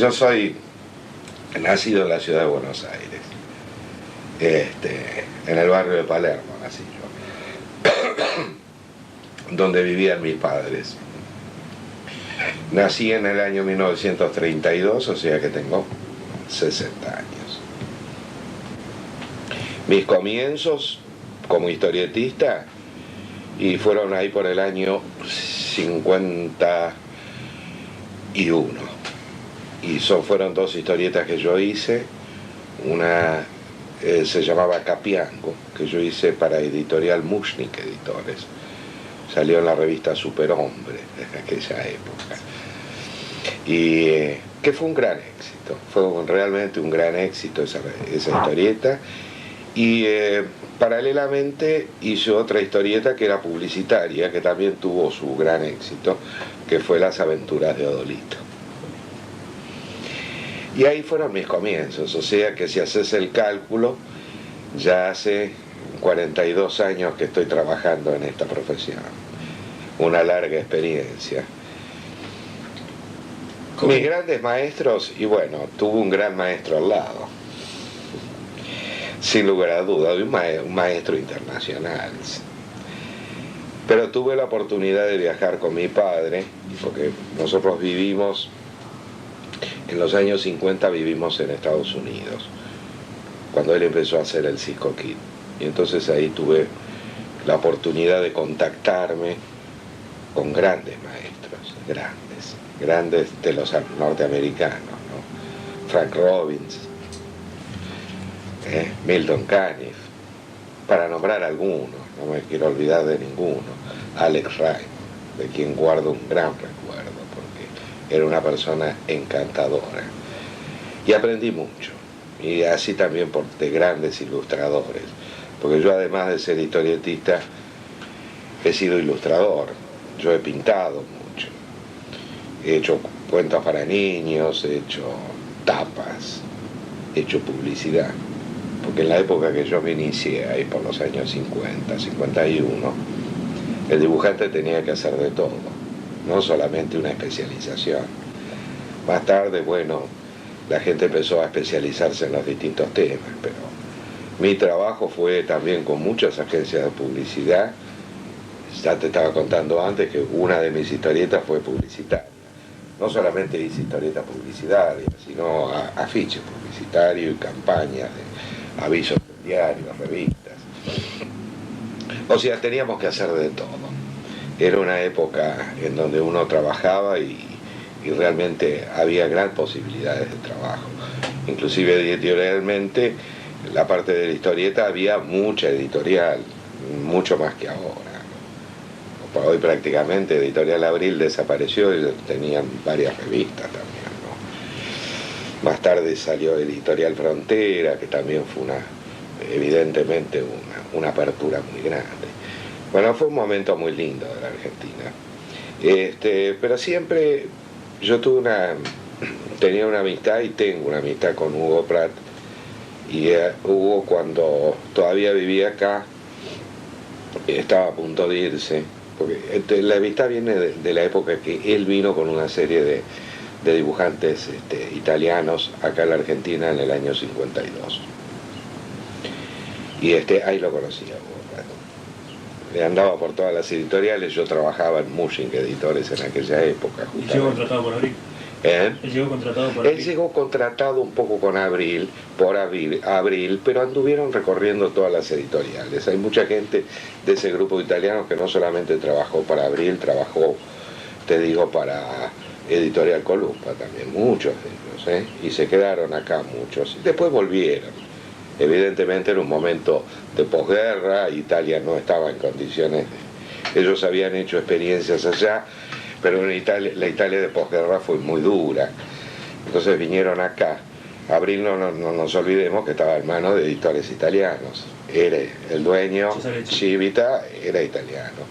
Yo soy nacido en la ciudad de Buenos Aires, en el barrio de Palermo nací yo, donde vivían mis padres. Nací en el año 1932, o sea que tengo 60 años. Mis comienzos como historietista y fueron ahí por el año 51. Y fueron dos historietas que yo hice. Una se llamaba Capiango, que yo hice para Editorial Mushnik Editores. Salió en la revista Superhombre en aquella época. Y que fue un gran éxito. Fue realmente un gran éxito esa historieta. Y paralelamente hice otra historieta que era publicitaria, que también tuvo su gran éxito, que fue Las Aventuras de Odolito. Y ahí fueron mis comienzos, o sea que si haces el cálculo, ya hace 42 años que estoy trabajando en esta profesión. Una larga experiencia. ¿Cómo? Mis grandes maestros, y bueno, tuve un gran maestro al lado, sin lugar a duda, un maestro internacional. Pero tuve la oportunidad de viajar con mi padre, porque nosotros vivimos, en los años 50 vivimos en Estados Unidos, cuando él empezó a hacer el Cisco Kid. Y entonces ahí tuve la oportunidad de contactarme con grandes maestros, grandes de los norteamericanos, ¿no? Frank Robbins, Milton Caniff, para nombrar algunos, no me quiero olvidar de ninguno. Alex Raymond, de quien guardo un gran recuerdo, porque era una persona encantadora. Y aprendí mucho, y así también de grandes ilustradores, porque yo además de ser historietista, he sido ilustrador. Yo he pintado mucho, he hecho cuentos para niños, he hecho tapas, he hecho publicidad. Porque en la época que yo me inicié, ahí por los años 50, 51, el dibujante tenía que hacer de todo, no solamente una especialización. Más tarde, bueno, la gente empezó a especializarse en los distintos temas, pero mi trabajo fue también con muchas agencias de publicidad. Ya te estaba contando antes que una de mis historietas fue publicitaria. No solamente hice historietas publicitarias, sino afiches publicitarios y campañas de avisos en diarios, revistas. O sea, teníamos que hacer de todo. Era una época en donde uno trabajaba y realmente había gran posibilidades de trabajo. Inclusive editorialmente, la parte de la historieta había mucha editorial, mucho más que ahora. Por hoy prácticamente Editorial Abril desapareció y tenían varias revistas también, ¿no? Más tarde salió Editorial Frontera, que también fue evidentemente una apertura muy grande. Bueno, fue un momento muy lindo de la Argentina. Pero siempre yo tenía una amistad y tengo una amistad con Hugo Pratt. Y Hugo, cuando todavía vivía acá, estaba a punto de irse. Porque la amistad viene de la época que él vino con una serie de dibujantes italianos acá en la Argentina en el año 52. Y ahí lo conocía. Andaba por todas las editoriales, yo trabajaba en Mushnik Editores en aquella época. ¿Y llegó contratado por Abril? ¿Eh? ¿Él llegó contratado por Abril? Él llegó contratado un poco con Abril, pero anduvieron recorriendo todas las editoriales. Hay mucha gente de ese grupo de italianos que no solamente trabajó para Abril, trabajó, te digo, para Editorial Columba también, muchos de ellos, y se quedaron acá muchos. Después volvieron. Evidentemente era un momento de posguerra, Italia no estaba en condiciones ellos habían hecho experiencias allá, pero la Italia de posguerra fue muy dura. Entonces vinieron acá. Abril, no nos olvidemos que estaba en manos de editores italianos. Era el dueño, Civita, era italiano.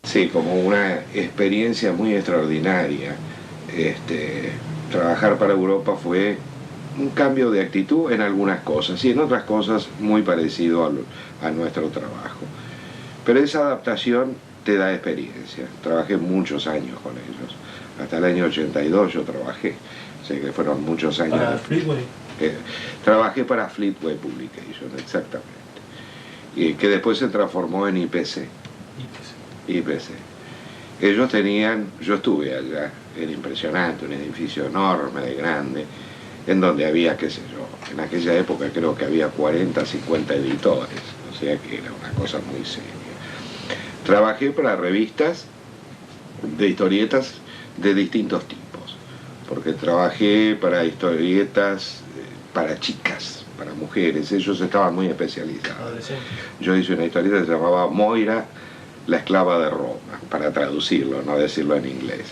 Sí, como una experiencia muy extraordinaria. Trabajar para Europa fue un cambio de actitud en algunas cosas y en otras cosas muy parecido a nuestro trabajo. Pero esa adaptación te da experiencia. Trabajé muchos años con ellos. Hasta el año 82 yo trabajé. o sea que fueron muchos años. ¿Para Fleetway? Trabajé para Fleetway Publication, exactamente, y que después se transformó en IPC. IPC. Ellos tenían, yo estuve allá, era impresionante, un edificio enorme, de grande, en donde había, qué sé yo, en aquella época creo que había 40, 50 editores, o sea que era una cosa muy seria. Trabajé para revistas de historietas de distintos tipos, porque trabajé para historietas para chicas, para mujeres, ellos estaban muy especializados. Yo hice una historieta que se llamaba Moira, la esclava de Roma, para traducirlo, no decirlo en inglés.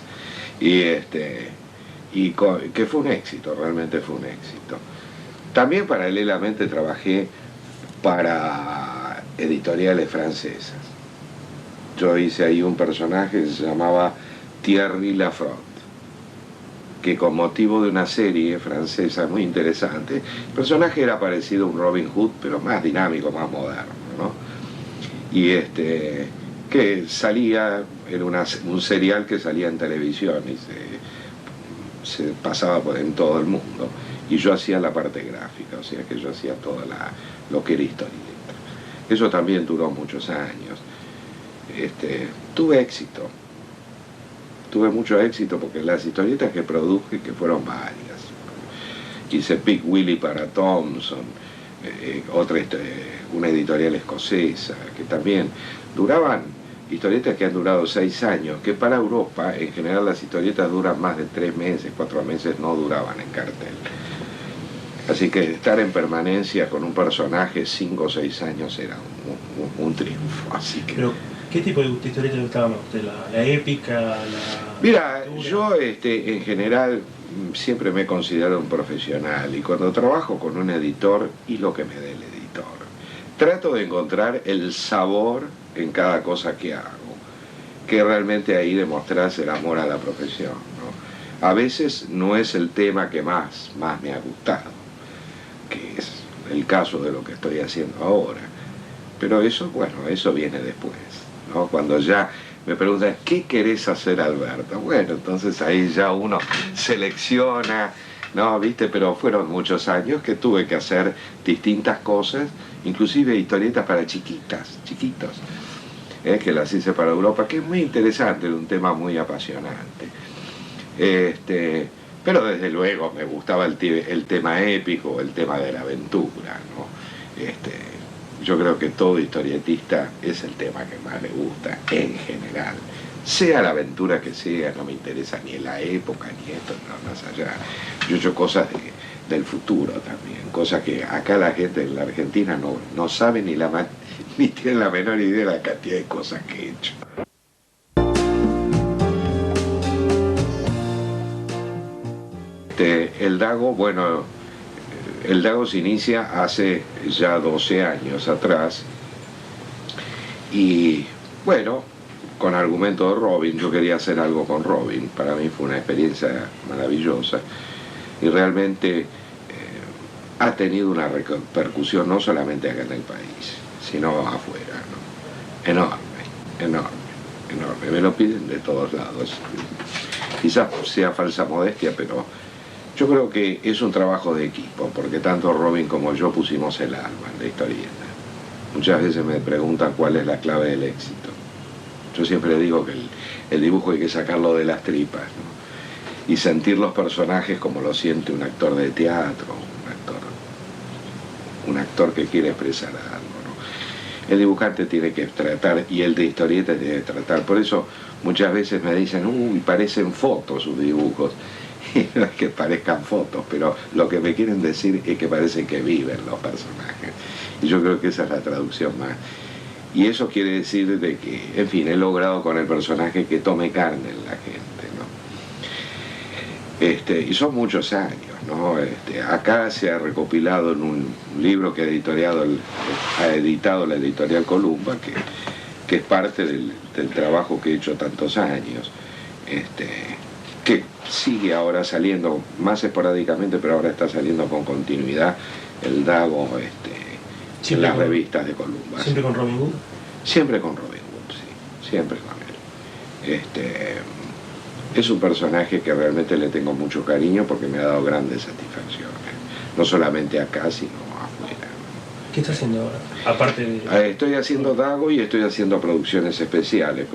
Y que fue un éxito, realmente fue un éxito. También paralelamente trabajé para editoriales francesas. Yo hice ahí un personaje que se llamaba Thierry Lafront, que con motivo de una serie francesa muy interesante, el personaje era parecido a un Robin Hood, pero más dinámico, más moderno, ¿no? Y que salía, era un serial que salía en televisión y se pasaba en todo el mundo, y yo hacía la parte gráfica, o sea que yo hacía toda lo que era historieta. Eso también duró muchos años. Tuve éxito, tuve mucho éxito, porque las historietas que produje, que fueron varias, hice Big Willy para Thomson, una editorial escocesa, que también duraban, historietas que han durado 6 años, que para Europa en general las historietas duran más de 3 meses, 4 meses, no duraban en cartel. Así que estar en permanencia con un personaje 5 o 6 años era un triunfo. Así que... Pero, ¿qué tipo de historieta le gustaba más? ¿La épica? Mira, yo en general siempre me he considerado un profesional, y cuando trabajo con un editor, y lo que me dé el editor, trato de encontrar el sabor en cada cosa que hago, que realmente ahí demostrás el amor a la profesión, ¿no? A veces no es el tema que más me ha gustado, que es el caso de lo que estoy haciendo ahora, pero eso, bueno, eso viene después, ¿no? Cuando ya me preguntan, ¿qué querés hacer, Alberto? Bueno, entonces ahí ya uno selecciona, ¿no? ¿Viste? Pero fueron muchos años que tuve que hacer distintas cosas, inclusive historietas para chiquitos, que las hice para Europa, que es muy interesante, un tema muy apasionante. Pero desde luego me gustaba el tema épico, el tema de la aventura, ¿no? Yo creo que todo historietista es el tema que más le gusta en general. Sea la aventura que sea, no me interesa ni en la época ni esto, no, más allá. Yo he hecho cosas del futuro también, cosas que acá la gente en la Argentina no sabe ni tiene la menor idea de la cantidad de cosas que he hecho. El Dago, bueno, el Dago se inicia hace ya 12 años atrás, y bueno, con argumento de Robin, yo quería hacer algo con Robin, para mí fue una experiencia maravillosa, y realmente ha tenido una repercusión no solamente acá en el país, sino afuera, ¿no? Enorme, me lo piden de todos lados, quizás sea falsa modestia, pero yo creo que es un trabajo de equipo, porque tanto Robin como yo pusimos el alma en la historieta. Muchas veces me preguntan cuál es la clave del éxito. Yo siempre digo que el dibujo hay que sacarlo de las tripas, ¿no? Y sentir los personajes como lo siente un actor de teatro, un actor que quiere expresar algo, ¿no? El dibujante tiene que tratar, y el de historieta tiene que tratar. Por eso muchas veces me dicen, uy, parecen fotos sus dibujos. Y no es que parezcan fotos, pero lo que me quieren decir es que parece que viven los personajes. Y yo creo que esa es la traducción más. Y eso quiere decir de que, en fin, he logrado con el personaje que tome carne en la gente, ¿no? Y son muchos años, ¿no? Acá se ha recopilado en un libro que ha editado la editorial Columba, que es parte del trabajo que he hecho tantos años, que sigue ahora saliendo más esporádicamente, pero ahora está saliendo con continuidad el Dago en las revistas de Columba. ¿Siempre con Robin Hood? Siempre con Robin Hood, sí, siempre con él. Es un personaje que realmente le tengo mucho cariño porque me ha dado grandes satisfacciones, no solamente acá, sino afuera. ¿Qué está haciendo ahora? Aparte de... Estoy haciendo Dago y estoy haciendo producciones especiales.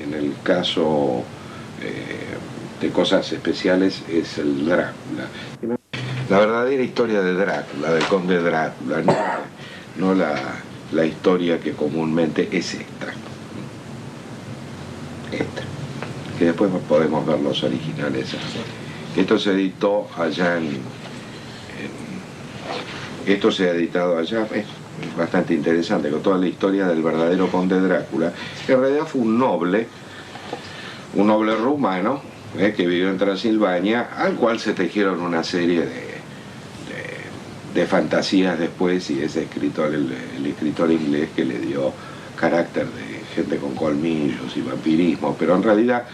En el caso de cosas especiales es el Drácula. La verdadera historia de Drácula, del conde Drácula, no la historia que comúnmente es esta. Que después podemos ver los originales. Esto se editó allá esto se ha editado allá, es bastante interesante, con toda la historia del verdadero conde Drácula, que en realidad fue un noble rumano, que vivió en Transilvania, al cual se tejieron una serie de fantasías después, y ese escritor, el escritor inglés que le dio carácter de gente con colmillos y vampirismo, pero en realidad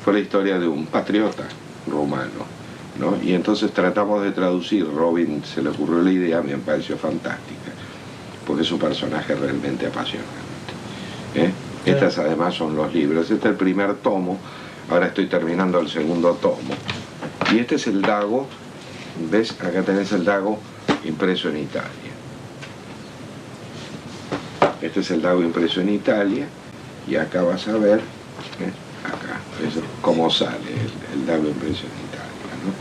fue la historia de un patriota rumano, ¿no? Y entonces tratamos de traducir. Robin se le ocurrió la idea, me pareció fantástica, porque es un personaje realmente apasionante. Estas además son los libros. Este es el primer tomo, ahora estoy terminando el segundo tomo, y este es el Dago. ¿Ves? Acá tenés el Dago impreso en Italia. Este es el Dago impreso en Italia, y acá vas a ver, acá, es cómo sale el Dago impreso en Italia, ¿no?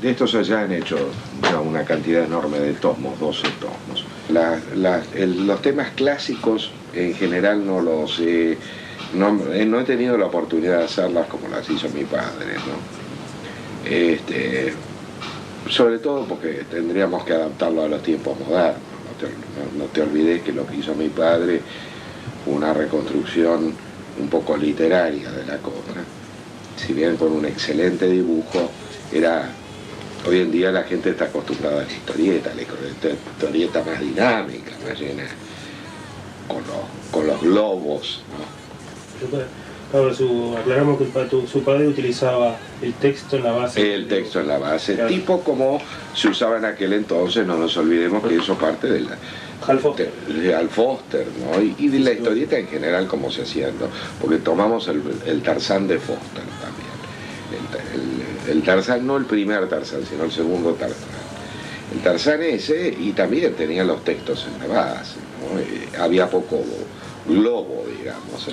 De estos allá han hecho ya una cantidad enorme de tomos, 12 tomos. Los temas clásicos en general no he tenido la oportunidad de hacerlas como las hizo mi padre, ¿no? Sobre todo porque tendríamos que adaptarlo a los tiempos modernos. No te olvides que lo que hizo mi padre fue una reconstrucción un poco literaria de la cobra. Si bien con un excelente dibujo, hoy en día la gente está acostumbrada a la historieta más dinámica, más llena, con los globos, ¿no? Ahora, aclaramos que su padre utilizaba el texto en la base. El texto en la base, claro. Tipo como se usaba en aquel entonces, no nos olvidemos que eso parte de Hal Foster. De Hal Foster, ¿no? Y de la historieta en general, como se hacía, ¿no? Porque tomamos el Tarzán de Foster también. El Tarzán, no el primer Tarzán, sino el segundo Tarzán. El Tarzán ese, y también tenía los textos en la base, ¿no? Había poco globo, digamos,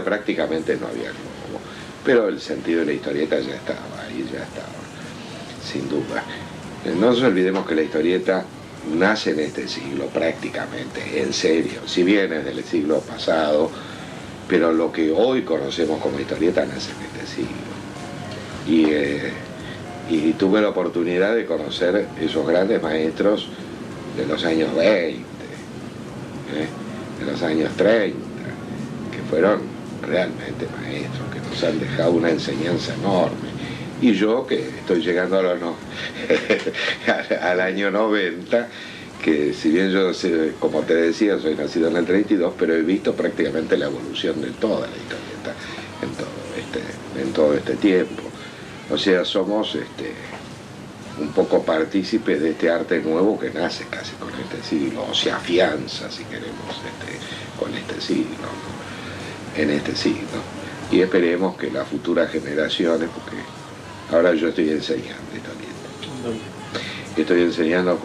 prácticamente no había globo, pero el sentido de la historieta ya estaba, sin duda. No nos olvidemos que la historieta nace en este siglo prácticamente, en serio, si bien es del siglo pasado, pero lo que hoy conocemos como historieta nace en este siglo. Y tuve la oportunidad de conocer esos grandes maestros de los años 20, de los años 30, que fueron realmente maestros, que nos han dejado una enseñanza enorme. Y yo, que estoy llegando al año 90, que si bien yo, como te decía, soy nacido en el 32, pero he visto prácticamente la evolución de toda la historieta en todo este tiempo. O sea, somos un poco partícipes de este arte nuevo que nace casi con este siglo, o se afianza, si queremos, con este siglo, ¿no? En este siglo. Y esperemos que las futuras generaciones, porque ahora yo estoy enseñando historieta. Estoy enseñando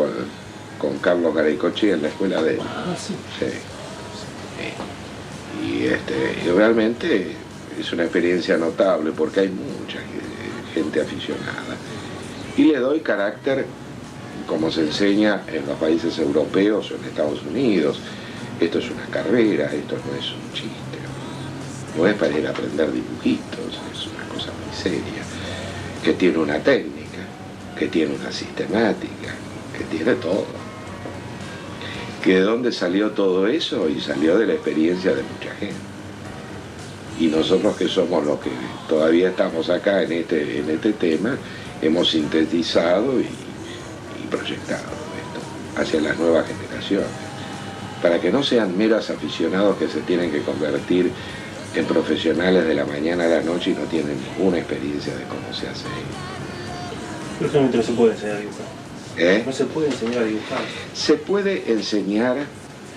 con Carlos Garaycochi en la escuela de él. Sí. Sí. Y realmente es una experiencia notable porque hay mucha gente aficionada. Y le doy carácter, como se enseña en los países europeos o en Estados Unidos. Esto es una carrera, esto no es un chiste. No es para ir a aprender dibujitos, es una cosa muy seria, que tiene una técnica, que tiene una sistemática, que tiene todo. ¿Que de dónde salió todo eso? Y salió de la experiencia de mucha gente. Y nosotros, que somos los que todavía estamos acá en este tema, hemos sintetizado y proyectado esto hacia las nuevas generaciones, para que no sean meros aficionados que se tienen que convertir en profesionales de la mañana a la noche y no tienen ninguna experiencia de cómo se hace. Pero solamente no se puede enseñar a dibujar. No se puede enseñar a dibujar. Se puede enseñar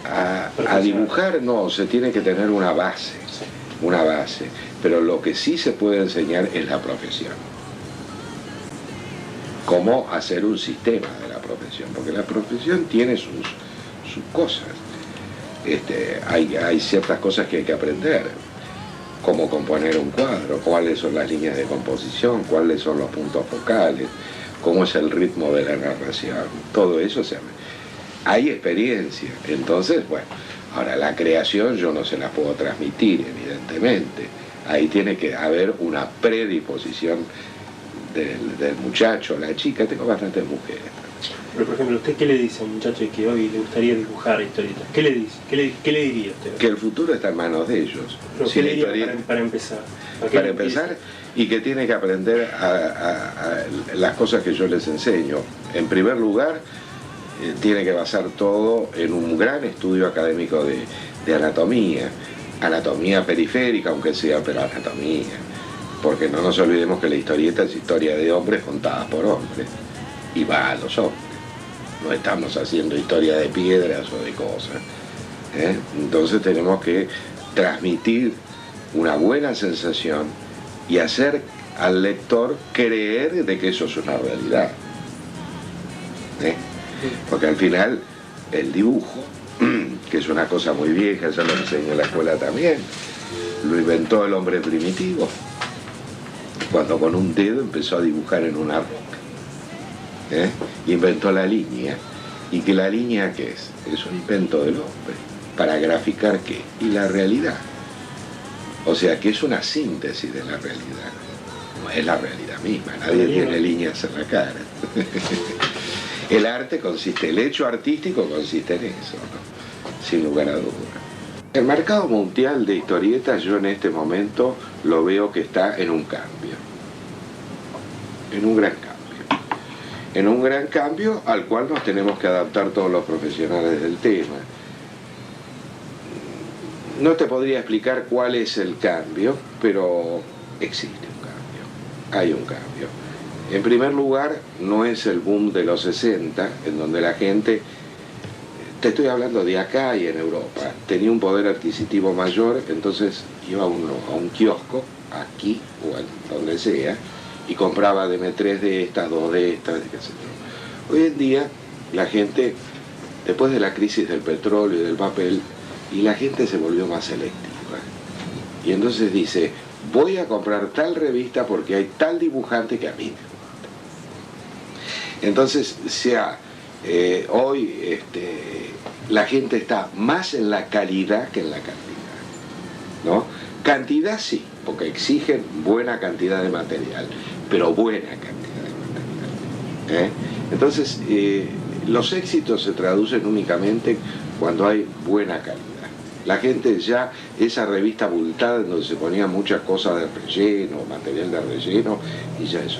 a dibujar, no, se tiene que tener una base. una base, pero lo que sí se puede enseñar es la profesión. Cómo hacer un sistema de la profesión, porque la profesión tiene sus cosas. Hay ciertas cosas que hay que aprender, cómo componer un cuadro, cuáles son las líneas de composición, cuáles son los puntos focales, cómo es el ritmo de la narración, todo eso hay experiencia. Entonces, bueno, ahora la creación yo no se la puedo transmitir, evidentemente. Ahí tiene que haber una predisposición del muchacho, la chica. Tengo bastantes mujeres. Pero por ejemplo, ¿usted qué le dice a un muchacho que hoy le gustaría dibujar historietas? ¿Qué le dice? ¿Qué le diría usted? Que el futuro está en manos de ellos. ¿Pero qué le diría para empezar? Para empezar, y que tiene que aprender a las cosas que yo les enseño. En primer lugar, tiene que basar todo en un gran estudio académico de anatomía. Anatomía periférica, aunque sea, pero anatomía. Porque no nos olvidemos que la historieta es historia de hombres contadas por hombres. Y va a los hombres. No estamos haciendo historia de piedras o de cosas. Entonces tenemos que transmitir una buena sensación y hacer al lector creer de que eso es una realidad. Porque al final el dibujo, que es una cosa muy vieja, yo lo enseño en la escuela también, lo inventó el hombre primitivo, cuando con un dedo empezó a dibujar en una roca. Inventó la línea, y que la línea, ¿qué es? Es un invento del hombre, para graficar ¿qué? Y la realidad. O sea que es una síntesis de la realidad, no es la realidad misma, nadie tiene líneas en la cara. El arte consiste, el hecho artístico consiste en eso, ¿no? Sin lugar a dudas. El mercado mundial de historietas yo en este momento lo veo que está en un cambio, en un gran cambio. En un gran cambio al cual nos tenemos que adaptar todos los profesionales del tema. No te podría explicar cuál es el cambio, pero existe un cambio, hay un cambio. En primer lugar, no es el boom de los 60, en donde la gente, te estoy hablando de acá y en Europa, tenía un poder adquisitivo mayor, entonces iba uno a un kiosco, aquí o en donde sea, y compraba DM3 de estas, 2 de estas, qué sé yo. Hoy en día la gente, después de la crisis del petróleo y del papel, y la gente se volvió más selectiva. Y entonces dice, voy a comprar tal revista porque hay tal dibujante que a mí me gusta. Entonces, hoy la gente está más en la calidad que en la cantidad, ¿no? Cantidad sí, porque exigen buena cantidad de material, pero buena cantidad de material. Entonces, los éxitos se traducen únicamente cuando hay buena calidad. La gente ya, esa revista abultada en donde se ponían muchas cosas de relleno, material de relleno, y ya eso.